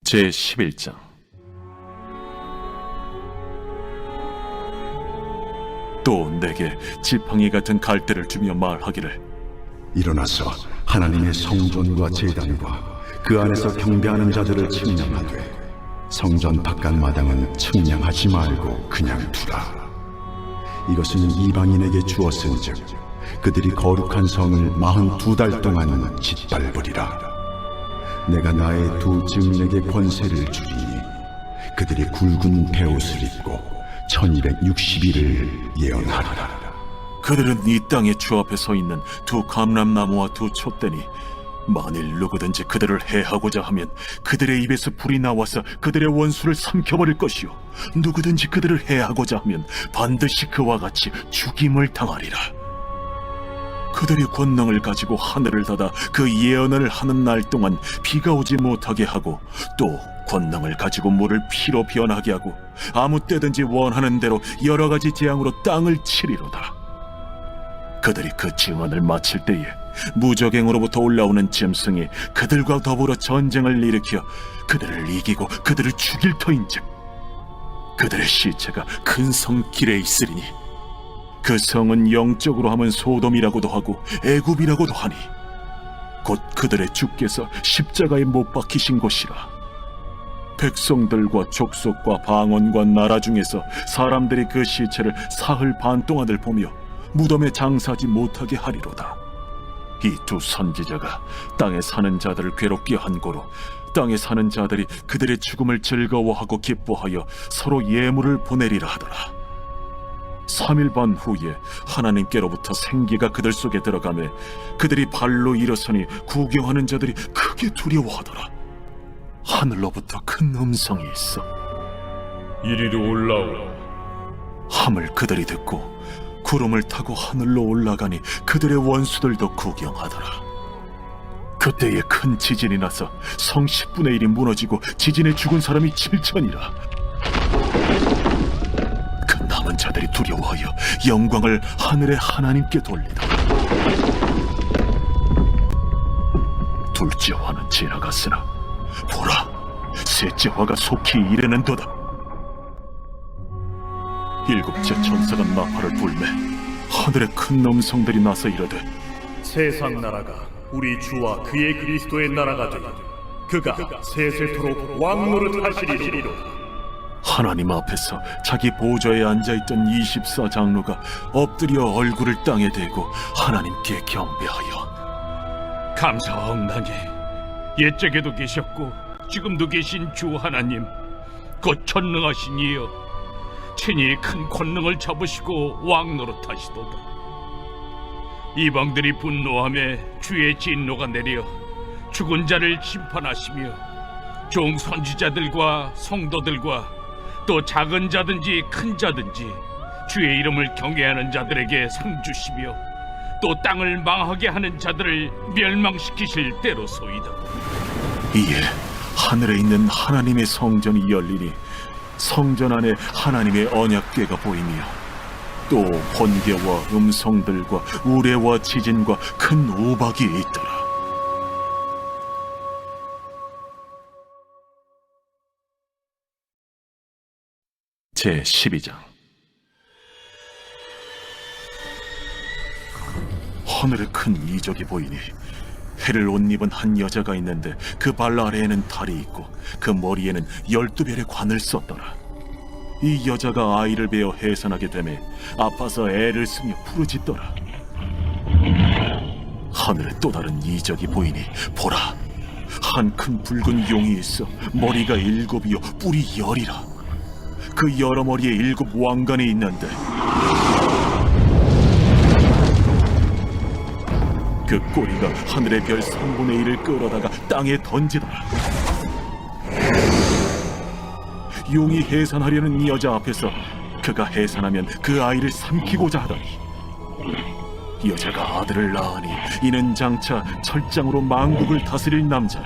제11장. 또 내게 지팡이 같은 갈대를 주며 말하기를, 일어나서 하나님의 성전과 제단과 그 안에서 경배하는 자들을 측량하되 성전 바깥 마당은 측량하지 말고 그냥 두라. 이것은 이방인에게 주었은즉 그들이 거룩한 성을 42달 동안 짓밟으리라. 내가 나의 두 증인에게 권세를 주리니 그들이 굵은 베옷을 입고 1260일을 예언하리라. 그들은 이 땅의 주 앞에 서 있는 두 감람나무와 두 촛대니 만일 누구든지 그들을 해하고자 하면 그들의 입에서 불이 나와서 그들의 원수를 삼켜버릴 것이요, 누구든지 그들을 해하고자 하면 반드시 그와 같이 죽임을 당하리라. 그들이 권능을 가지고 하늘을 닫아 그 예언을 하는 날 동안 비가 오지 못하게 하고, 또 권능을 가지고 물을 피로 변하게 하고, 아무 때든지 원하는 대로 여러 가지 재앙으로 땅을 치리로다. 그들이 그 증언을 마칠 때에 무적행으로부터 올라오는 짐승이 그들과 더불어 전쟁을 일으켜 그들을 이기고 그들을 죽일 터인즉 그들의 시체가 큰 성 길에 있으리니 그 성은 영적으로 하면 소돔이라고도 하고 애굽이라고도 하니 곧 그들의 주께서 십자가에 못 박히신 곳이라. 백성들과 족속과 방언과 나라 중에서 사람들이 그 시체를 사흘 반 동안을 보며 무덤에 장사하지 못하게 하리로다. 이 두 선지자가 땅에 사는 자들을 괴롭게 한 고로 땅에 사는 자들이 그들의 죽음을 즐거워하고 기뻐하여 서로 예물을 보내리라 하더라. 3일 반 후에 하나님께로부터 생기가 그들 속에 들어가매 그들이 발로 일어서니 구경하는 자들이 크게 두려워하더라. 하늘로부터 큰 음성이 있어 이리로 올라오라. 함을 그들이 듣고 구름을 타고 하늘로 올라가니 그들의 원수들도 구경하더라. 그때에 큰 지진이 나서 성 10분의 1이 무너지고 지진에 죽은 사람이 7천이라. 그 남은 자들이 두려워하여 영광을 하늘의 하나님께 돌리더라. 둘째 화는 지나갔으나 보라, 셋째 화가 속히 이르는도다. 일곱째 천사가 나팔을 불매 하늘에 큰 음성들이 나서 이르되, 세상 나라가 우리 주와 그의 그리스도의 나라가 되니 그가 세세토록 왕노릇하시리로다. 하나님 앞에서 자기 보좌에 앉아있던 24장로가 엎드려 얼굴을 땅에 대고 하나님께 경배하여, 감사하옵나니 옛적에도 계셨고 지금도 계신 주 하나님, 곧 전능하신 이여, 친히 큰 권능을 잡으시고 왕노릇하시도다. 이방들이 분노하며 주의 진노가 내려 죽은 자를 심판하시며 종 선지자들과 성도들과 또 작은 자든지 큰 자든지 주의 이름을 경외하는 자들에게 상 주시며 또 땅을 망하게 하는 자들을 멸망시키실 때로소이다. 이에 하늘에 있는 하나님의 성전이 열리니 성전 안에 하나님의 언약궤가 보이며 또 번개와 음성들과 우레와 지진과 큰 우박이 있더라. 제12장. 하늘에 큰 이적이 보이니 해를 옷 입은 한 여자가 있는데 그 발 아래에는 달이 있고 그 머리에는 12별의 관을 썼더라. 이 여자가 아이를 베어 해산하게 되매 아파서 애를 쓰며 부르짖더라. 하늘에 또 다른 이적이 보이니 보라, 한 큰 붉은 용이 있어 머리가 7이요 뿔이 10이라. 그 여러 머리에 7 왕관이 있는데 그 꼬리가 하늘의 별 3분의 1을 끌어다가 땅에 던지더라. 용이 해산하려는 이 여자 앞에서 그가 해산하면 그 아이를 삼키고자 하더니 여자가 아들을 낳으니 이는 장차 철장으로 만국을 다스릴 남자라.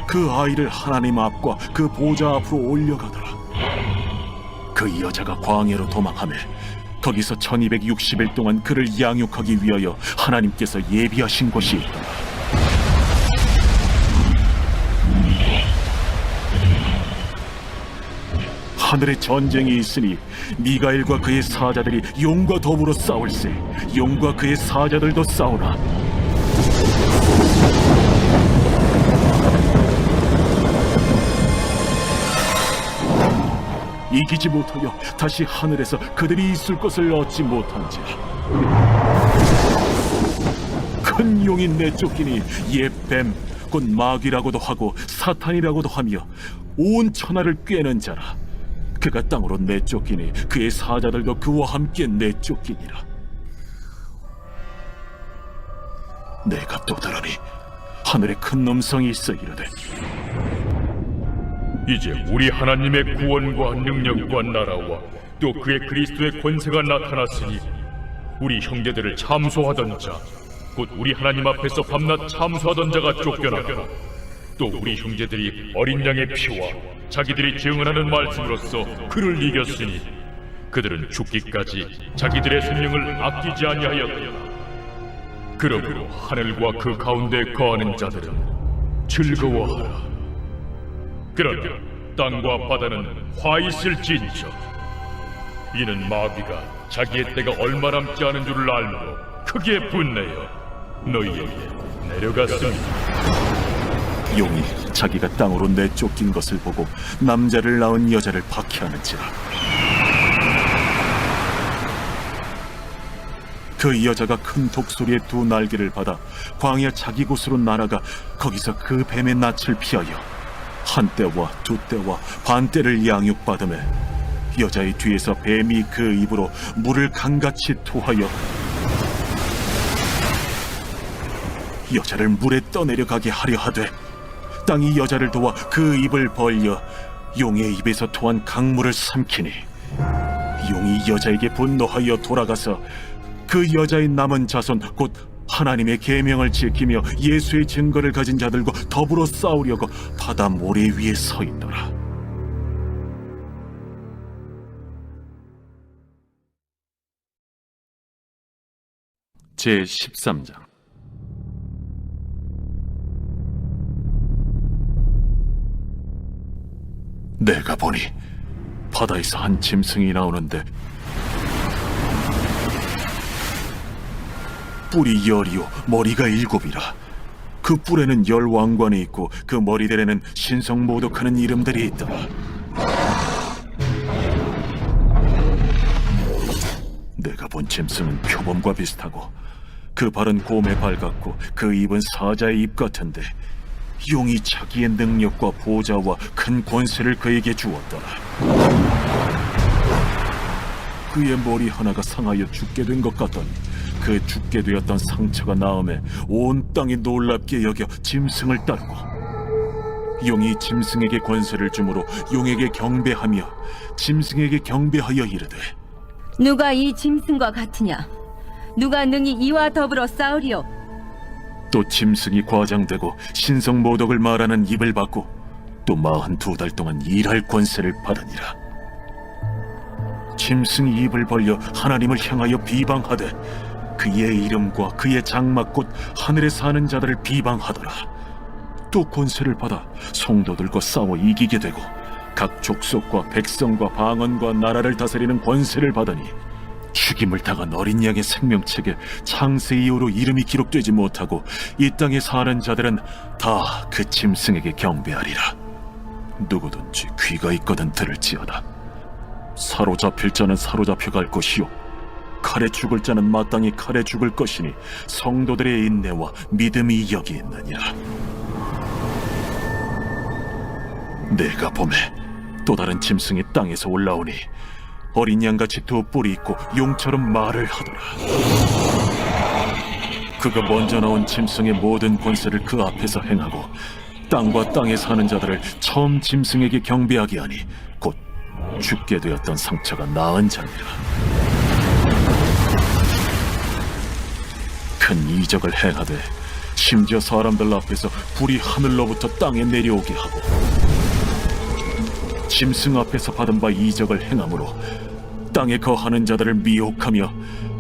그 아이를 하나님 앞과 그 보좌 앞으로 올려가더라. 그 여자가 광야로 도망하며 거기서 1260일 동안 그를 양육하기 위하여 하나님께서 예비하신 곳이 있다. 하늘에 전쟁이 있으니 미가엘과 그의 사자들이 용과 더불어 싸울세. 용과 그의 사자들도 싸우나. 이기지 못하여 다시 하늘에서 그들이 있을 것을 얻지 못한지라. 큰 용이 내쫓기니 옛 뱀 곧 마귀라고도 하고 사탄이라고도 하며 온 천하를 꿰는 자라. 그가 땅으로 내쫓기니 그의 사자들도 그와 함께 내쫓기니라. 내가 또 들으니 하늘에 큰 음성이 있어 이르되, 이제 우리 하나님의 구원과 능력과 나라와 또 그의 그리스도의 권세가 나타났으니 우리 형제들을 참소하던 자, 곧 우리 하나님 앞에서 밤낮 참소하던 자가 쫓겨나고 또 우리 형제들이 어린 양의 피와 자기들이 증언하는 말씀으로써 그를 이겼으니 그들은 죽기까지 자기들의 생명을 아끼지 아니하였다. 그러므로 하늘과 그 가운데 거하는 자들은 즐거워하라. 그러나 땅과 바다는 화 있을진저. 이는 마귀가 자기의 때가 얼마 남지 않은 줄을 알므로 크게 분내어 너희에게 내려갔습니다. 용이 자기가 땅으로 내쫓긴 것을 보고 남자를 낳은 여자를 박해하는지라. 그 여자가 큰 독소리의 두 날개를 받아 광야 자기 곳으로 날아가 거기서 그 뱀의 낯을 피하여 한때와 두때와 반때를 양육받으매 여자의 뒤에서 뱀이 그 입으로 물을 강같이 토하여 여자를 물에 떠내려가게 하려 하되 땅이 여자를 도와 그 입을 벌려 용의 입에서 토한 강물을 삼키니 용이 여자에게 분노하여 돌아가서 그 여자의 남은 자손 곧 하나님의 계명을 지키며 예수의 증거를 가진 자들과 더불어 싸우려고 바다 모래 위에 서 있더라. 제 13장. 내가 보니 바다에서 한 짐승이 나오는데 뿔이 10이요 머리가 7이라. 그 뿔에는 10왕관이 있고 그 머리들에는 신성모독하는 이름들이 있더라. 내가 본 짐승은 표범과 비슷하고 그 발은 곰의 발 같고 그 입은 사자의 입 같은데 용이 자기의 능력과 보좌와 큰 권세를 그에게 주었더라. 그의 머리 하나가 상하여 죽게 된 것 같더니 그 죽게 되었던 상처가 나음에 온 땅이 놀랍게 여겨 짐승을 따르고 용이 짐승에게 권세를 주므로 용에게 경배하며 짐승에게 경배하여 이르되, 누가 이 짐승과 같으냐? 누가 능히 이와 더불어 싸우리요? 또 짐승이 과장되고 신성모독을 말하는 입을 받고 또 42달 동안 일할 권세를 받으니라. 짐승이 입을 벌려 하나님을 향하여 비방하되 그의 이름과 그의 장막 곧 하늘에 사는 자들을 비방하더라. 또 권세를 받아 성도들과 싸워 이기게 되고 각 족속과 백성과 방언과 나라를 다스리는 권세를 받으니 죽임을 당한 어린 양의 생명책에 창세 이후로 이름이 기록되지 못하고 이 땅에 사는 자들은 다 그 짐승에게 경배하리라. 누구든지 귀가 있거든 들을지어다. 사로잡힐 자는 사로잡혀 갈 것이요 칼에 죽을 자는 마땅히 칼에 죽을 것이니 성도들의 인내와 믿음이 여기 있느니라. 내가 보매 또 다른 짐승이 땅에서 올라오니 어린 양같이 두 뿔이 있고 용처럼 말을 하더라. 그가 먼저 나온 짐승의 모든 권세를 그 앞에서 행하고 땅과 땅에 사는 자들을 처음 짐승에게 경배하게 하니 곧 죽게 되었던 상처가 나은 자니라. 큰 이적을 행하되 심지어 사람들 앞에서 불이 하늘로부터 땅에 내려오게 하고 짐승 앞에서 받은 바 이적을 행함으로 땅에 거하는 자들을 미혹하며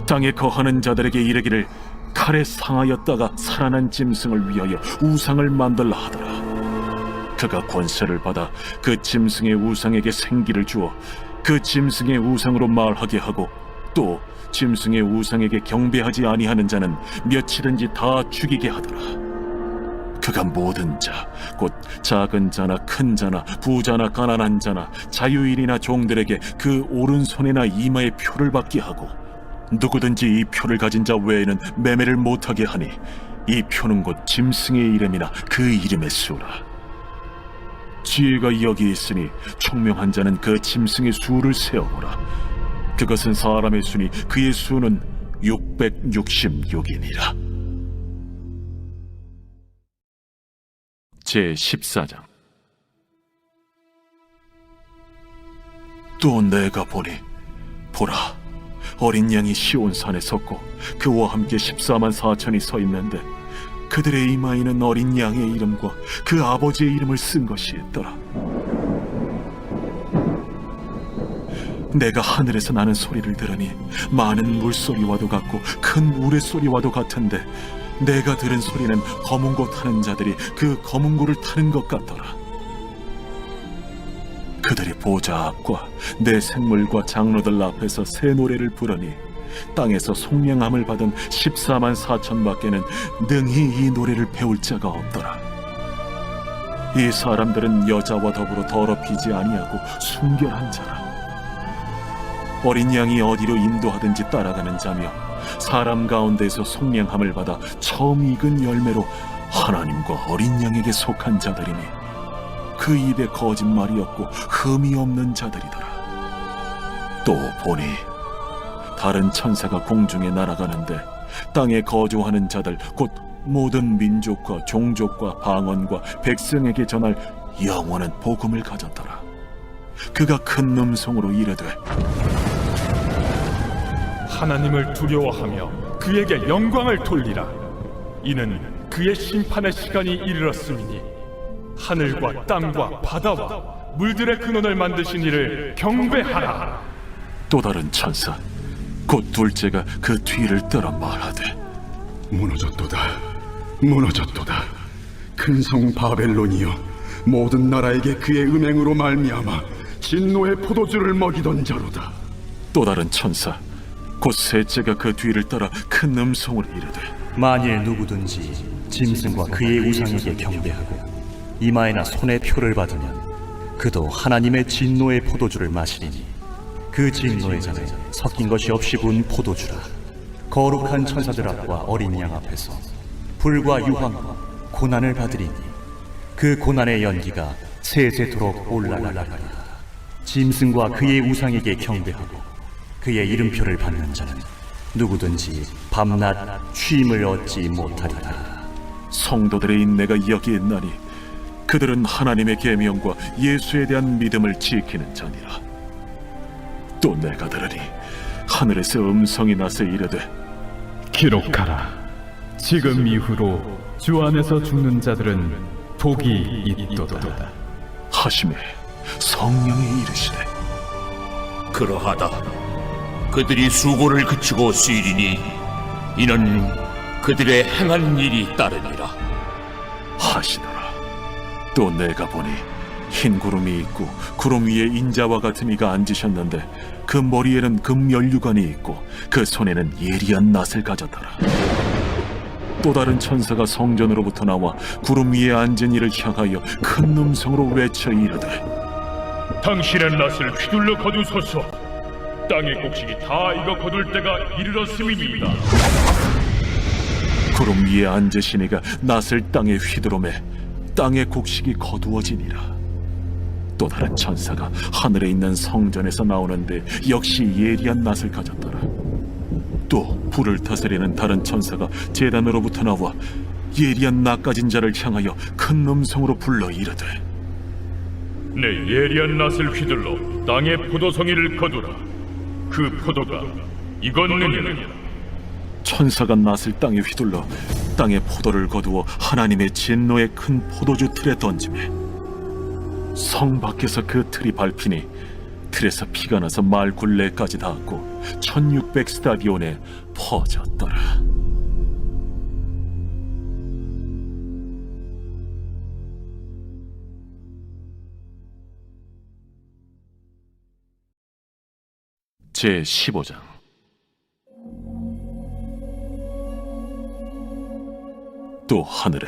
땅에 거하는 자들에게 이르기를 칼에 상하였다가 살아난 짐승을 위하여 우상을 만들라 하더라. 그가 권세를 받아 그 짐승의 우상에게 생기를 주어 그 짐승의 우상으로 말하게 하고 또 짐승의 우상에게 경배하지 아니하는 자는 며칠든지 다 죽이게 하더라. 그가 모든 자, 곧 작은 자나 큰 자나 부자나 가난한 자나 자유인이나 종들에게 그 오른손이나 이마에 표를 받게 하고 누구든지 이 표를 가진 자 외에는 매매를 못하게 하니 이 표는 곧 짐승의 이름이나 그 이름의 수라. 지혜가 여기 있으니 총명한 자는 그 짐승의 수를 세어보라. 그것은 사람의 수니 그의 수는 666이니라. 제14장. 또 내가 보니 보라, 어린 양이 시온산에 섰고 그와 함께 14만 4천이 서 있는데 그들의 이마에는 어린 양의 이름과 그 아버지의 이름을 쓴 것이 있더라. 내가 하늘에서 나는 소리를 들으니 많은 물소리와도 같고 큰 우레소리와도 같은데 내가 들은 소리는 검은고 타는 자들이 그 검은고를 타는 것 같더라. 그들이 보좌 앞과 내 생물과 장로들 앞에서 새 노래를 부르니 땅에서 송명함을 받은 14만 4천 밖에는 능히 이 노래를 배울 자가 없더라. 이 사람들은 여자와 더불어 더럽히지 아니하고 순결한 자라. 어린 양이 어디로 인도하든지 따라가는 자며 사람 가운데에서 속량함을 받아 처음 익은 열매로 하나님과 어린 양에게 속한 자들이니 그 입에 거짓말이 없고 흠이 없는 자들이더라. 또 보니 다른 천사가 공중에 날아가는데 땅에 거주하는 자들 곧 모든 민족과 종족과 방언과 백성에게 전할 영원한 복음을 가졌더라. 그가 큰 음성으로 이르되 하나님을 두려워하며 그에게 영광을 돌리라. 이는 그의 심판의 시간이 이르렀음이니 하늘과 땅과 바다와 물들의 근원을 만드신 이를 경배하라. 또 다른 천사 곧 둘째가 그 뒤를 따라 말하되 무너졌도다, 무너졌도다. 큰 성 바벨론이여, 모든 나라에게 그의 음행으로 말미암아 진노의 포도주를 먹이던 자로다. 또 다른 천사 곧 셋째가 그 뒤를 따라 큰 음성으로 이르되 만일 누구든지 짐승과 그의 우상에게 경배하고 이마에나 손에 표를 받으면 그도 하나님의 진노의 포도주를 마시리니 그 진노의 잔에 섞인 것이 없이 부은 포도주라. 거룩한 천사들 앞과 어린 양 앞에서 불과 유황과 고난을 받으리니 그 고난의 연기가 세세토록 올라가리라. 짐승과 그의 우상에게 경배하고 그의 이름표를 받는 자는 누구든지 밤낮 쉼을 얻지 못하리라. 성도들의 인내가 여기 있나니 그들은 하나님의 계명과 예수에 대한 믿음을 지키는 자니라. 또 내가 들으니 하늘에서 음성이 나서 이르되 기록하라. 지금 이후로 주 안에서 죽는 자들은 복이 있도다 하시매 성령이 이르시되 그러하다. 그들이 수고를 그치고 쉬리니 이는 그들의 행한 일이 따르니라 하시더라. 또 내가 보니 흰 구름이 있고 구름 위에 인자와 같은 이가 앉으셨는데 그 머리에는 금연류관이 있고 그 손에는 예리한 낫을 가졌더라. 또 다른 천사가 성전으로부터 나와 구름 위에 앉은 이를 향하여 큰 음성으로 외쳐 이르되 당신의 낫을 휘둘러 거두소서. 땅의 곡식이 다 익어 거둘 때가 이르렀음이니이다. 구름 위에 앉으신 이가 낫을 땅에 휘두르매 땅의 곡식이 거두어지니라. 또 다른 천사가 하늘에 있는 성전에서 나오는데 역시 예리한 낫을 가졌더라. 또 불을 다스리는 다른 천사가 제단으로부터 나와 예리한 낫 가진 자를 향하여 큰 음성으로 불러 이르되 내 예리한 낫을 휘둘러 땅의 포도송이를 거두라. 그 포도가 익었느니라. 천사가 낫을 땅에 휘둘러 땅의 포도를 거두어 하나님의 진노의 큰 포도주 틀에 던지매 성 밖에서 그 틀이 밟히니 틀에서 피가 나서 말 굴레까지 닿았고 1600 스타디온에 퍼졌더라. 제 15장. 또 하늘에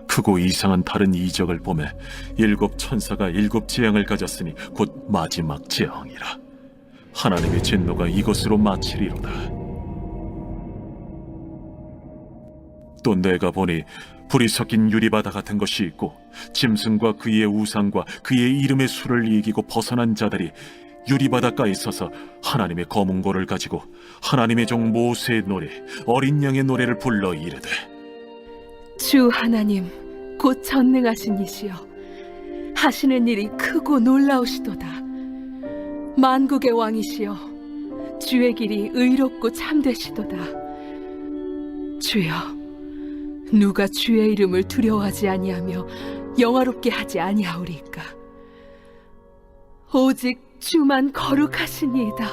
크고 이상한 다른 이적을 보매 7 천사가 7 재앙을 가졌으니 곧 마지막 재앙이라. 하나님의 진노가 이것으로 마치리로다. 또 내가 보니 불이 섞인 유리바다 같은 것이 있고 짐승과 그의 우상과 그의 이름의 수를 이기고 벗어난 자들이 유리바닷가에 서서 하나님의 검은고를 가지고 하나님의 종 모세의 노래, 어린 양의 노래를 불러 이르되, 주 하나님 곧 전능하신 이시여, 하시는 일이 크고 놀라우시도다. 만국의 왕이시여, 주의 길이 의롭고 참되시도다. 주여, 누가 주의 이름을 두려워하지 아니하며 영화롭게 하지 아니하오리까? 오직 주만 거룩하시니이다.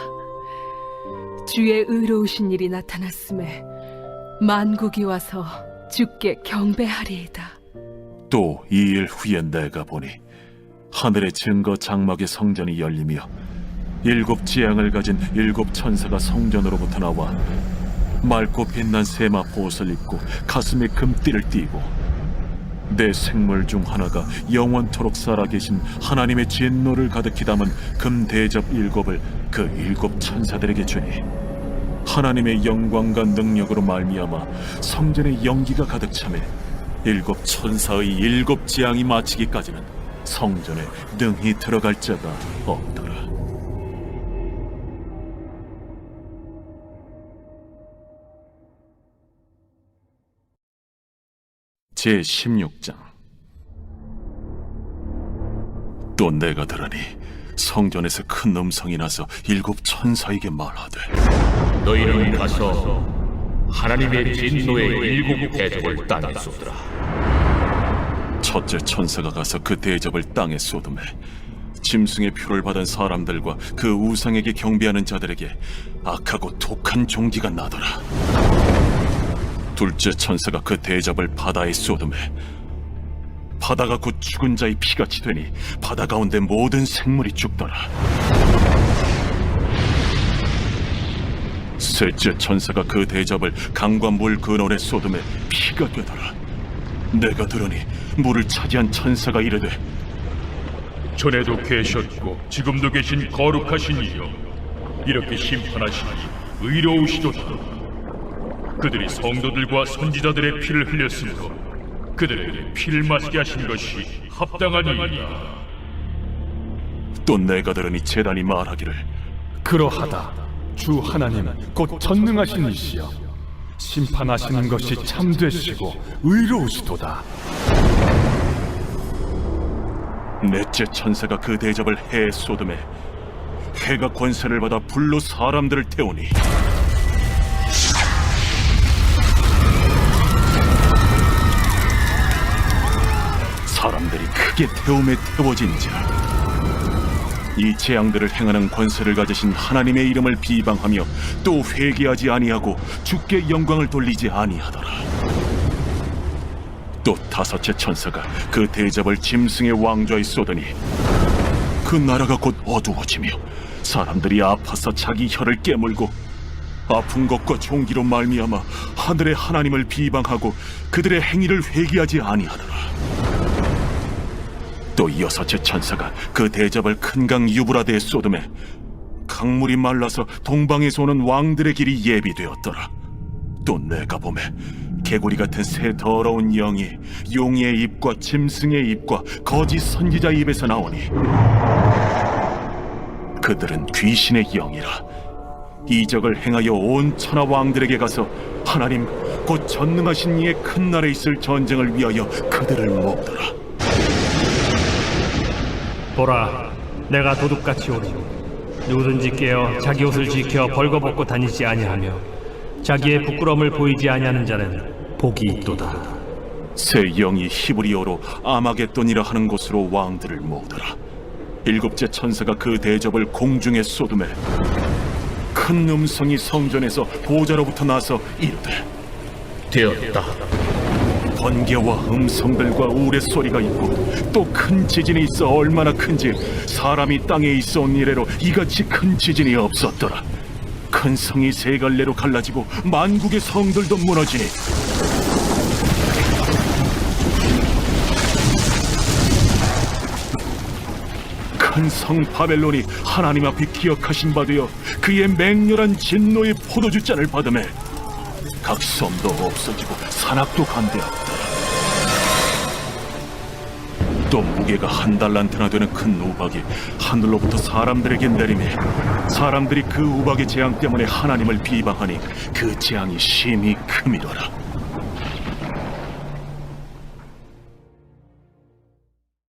주의 의로우신 일이 나타났음에 만국이 와서 주께 경배하리이다. 또 2일 후에 내가 보니 하늘의 증거 장막의 성전이 열리며 7 재앙을 가진 7 천사가 성전으로부터 나와 맑고 빛난 세마포 옷을 입고 가슴에 금띠를 띠고 내 생물 중 하나가 영원토록 살아계신 하나님의 진노를 가득히 담은 금 대접 7을 그 7 천사들에게 주니, 하나님의 영광과 능력으로 말미암아 성전에 연기가 가득 차매 7 천사의 7 재앙이 마치기까지는 성전에 능히 들어갈 자가 없더라. 제 16장. 또 내가 들으니 성전에서 큰 음성이 나서 7 천사에게 말하되, 너희는 가서 하나님의 진노의 7 대접을 땅에 쏟으라. 첫째 천사가 가서 그 대접을 땅에 쏟음에 짐승의 표를 받은 사람들과 그 우상에게 경배하는 자들에게 악하고 독한 종기가 나더라. 둘째 천사가 그 대접을 바다에 쏟음에 바다가 곧 죽은 자의 피같이 되니 바다 가운데 모든 생물이 죽더라. 셋째 천사가 그 대접을 강과 물 근원에 쏟음에 피가 되더라. 내가 들으니 물을 차지한 천사가 이르되, 전에도 계셨고 지금도 계신 거룩하신 이여, 이렇게 심판하시니 의로우시도다. 그들이 성도들과 선지자들의 피를 흘렸으므로 그들에게 피를 마시게 하신 것이 합당하니이다. 또 내가 들으니 제단이 말하기를, 그러하다. 주 하나님 곧 전능하신 이시여, 심판하시는 것이 참되시고 의로우시도다. 넷째 천사가 그 대접을 해에 쏟음에 해가 권세를 받아 불로 사람들을 태우니 사람들이 크게 태움에 태워진지라. 이 재앙들을 행하는 권세를 가지신 하나님의 이름을 비방하며 또 회개하지 아니하고 주께 영광을 돌리지 아니하더라. 또 다섯째 천사가 그 대접을 짐승의 왕좌에 쏟으니 그 나라가 곧 어두워지며 사람들이 아파서 자기 혀를 깨물고 아픈 것과 종기로 말미암아 하늘의 하나님을 비방하고 그들의 행위를 회개하지 아니하더라. 또 여섯째 천사가 그 대접을 큰 강 유브라데에 쏟음에 강물이 말라서 동방에서 오는 왕들의 길이 예비되었더라. 또 내가 보매 개구리 같은 새 더러운 영이 용의 입과 짐승의 입과 거짓 선지자의 입에서 나오니 그들은 귀신의 영이라. 이적을 행하여 온 천하 왕들에게 가서 하나님 곧 전능하신 이의 큰 날에 있을 전쟁을 위하여 그들을 모으더라. 보라, 내가 도둑같이 오리니 누구든지 깨어 자기 옷을 지켜 벌거벗고 다니지 아니하며 자기의 부끄러움을 보이지 아니하는 자는 복이 있도다. 새 영이 히브리어로 아마겟돈이라 하는 곳으로 왕들을 모으더라. 일곱째 천사가 그 대접을 공중에 쏟음에 큰 음성이 성전에서 보좌로부터 나서 이르되 되었다. 번개와 음성들과 우레소리가 있고 또 큰 지진이 있어 얼마나 큰지 사람이 땅에 있어 온 이래로 이같이 큰 지진이 없었더라. 큰 성이 세 갈래로 갈라지고 만국의 성들도 무너지니 큰 성 바벨론이 하나님 앞에 기억하신 바 되어 그의 맹렬한 진노의 포도주 잔을 받음에 각 섬도 없어지고 산악도 간대하였다. 또 무게가 1달란트나 되는 큰 우박이 하늘로부터 사람들에게 내리매 사람들이 그 우박의 재앙 때문에 하나님을 비방하니 그 재앙이 심히 크미더라.